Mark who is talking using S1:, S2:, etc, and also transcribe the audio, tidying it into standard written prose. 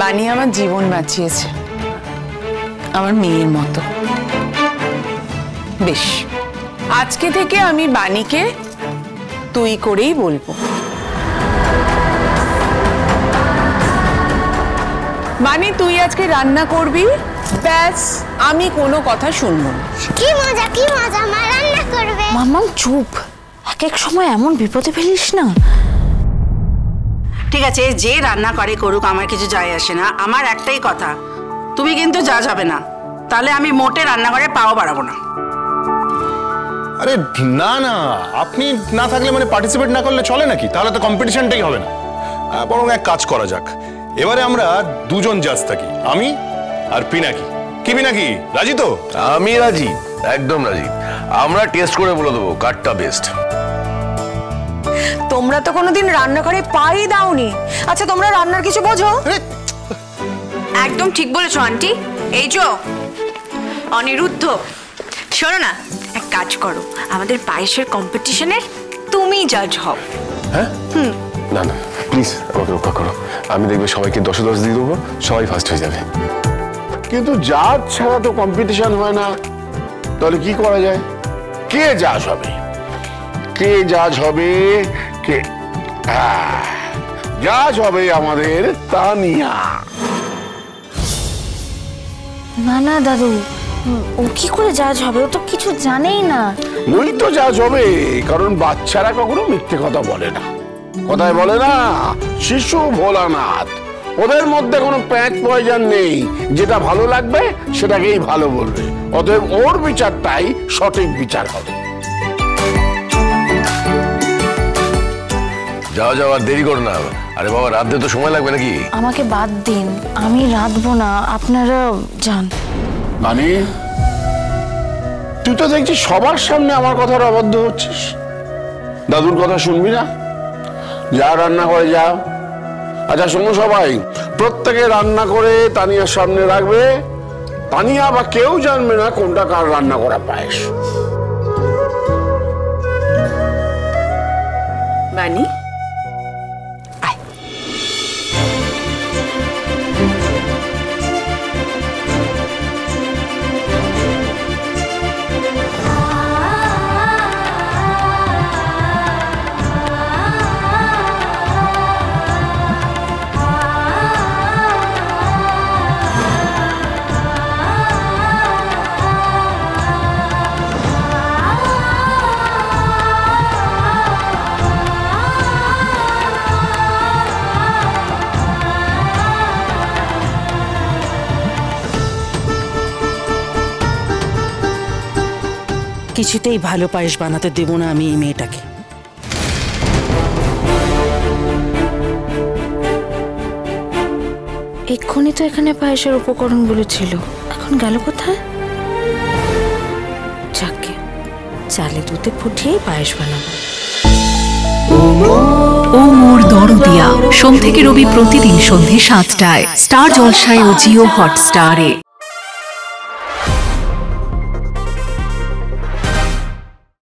S1: বানি আমার জীবন বাঁচিয়েছে, আমার মেয়ের মতো। বেশ, আজকে থেকে আমি বানিকে তুই করেই বলবো। বানি, তুই আজকে রান্না করবি, ব্যাস, আমি কোনো কথা শুনবো না।
S2: কি মজা কি মজা, মা রান্না করবে।
S3: মাম্মাম চুপ, এক এক সময় এমন বিপদে ফেলিস না।
S4: ঠিক আছে, যে রান্না করে করুক, আমার কিছু যায় আসে না। আমার একটাই কথা, তুমি কিন্তু যা যাবে না, তাহলে আমি মোটে রান্নাঘরে পাও বাড়াবো না।
S5: আরে না না, আপনি না থাকলে মানে পার্টিসিপেট না করলে চলে নাকি? তাহলে তো কম্পিটিশনটাই হবে না। বরং এক কাজ করা যাক, এবারে আমরা দুজন জাজ থাকি, আমি আর পিনাকি। কি পিনাকি, রাজি তো?
S6: আমি রাজি, একদম রাজি। আমরা টেস্ট করে বলে দেবো কারটা বেস্ট।
S3: তোমরা তো কোনোদিন রান্নাঘরে পাই দাওনি। আচ্ছা, তোমরা রান্নার কিছু বোঝো?
S7: একদম ঠিক বলেছো আন্টি। এই যে অনিরুদ্ধ, শোনো না, এক কাজ করো, আমাদের পায়েসের কম্পিটিশনের তুমি জাজ হও।
S6: হ্যাঁ? না না, প্লিজ আমাকে রক্ষা করো। আমি দেখবে সবাইকে 10 10 দিয়ে দেবো, সবাই ফার্স্ট হয়ে যাবে।
S8: কিন্তু জাজ ছাড়া তো কম্পিটিশন হয় না, তাহলে কি করা যায়? কে জাজ হবে? কে জাজ হবে? কে জাজ হবে? আমাদের তানিয়া।
S3: না না দাদু, ও কি করে জাজ হবে? ও তো কিছু জানেই না।
S8: ওই তো জাজ হবে, কারণ বাচ্চারা কখনো মিথ্যে কথা বলে না। কথায় বলে না, শিশু ভোলানাথ। ওদের মধ্যে কোনো প্যাঁচ পয়জন নেই, যেটা ভালো লাগবে সেটাকেই ভালো বলবে। অতএব ওর বিচারটাই সঠিক বিচার হবে।
S6: যাও যাও, আর দেরি করো না। আরে বাবা, রাঁধতে তো সময় লাগবে নাকি?
S3: আমাকে বাদ দিন, আমি রাঁধবো না, আপনারা যান।
S8: মানে তুই তো দেখছি সবার সামনে আমার কথার অবাধ্য হচ্ছিস। দাদুর কথা শুনবি না? যা রান্না করে যা। আচ্ছা শোনো সবাই, প্রত্যেকে রান্না করে তানিয়ার সামনে রাখবে। তানিয়া বা কেউ জানবে না কোনটা কার রান্না করা পায়েস।
S1: বানি,
S4: কিছুতেই ভালো পায়েস বানাতে দেব না আমি এই মেয়েটাকে।
S3: এক্ষুনি তো এখানে পায়েসের উপকরণগুলো ছিল, এখন গেল কোথায়? যাকে চালে দুধে ফুটিয়েই পায়েস বানাবো।
S9: ও মোর দরদিয়া, সোম থেকে রবি প্রতিদিন সন্ধ্যে 7টায় স্টার জলসায় ও জিও হটস্টারে।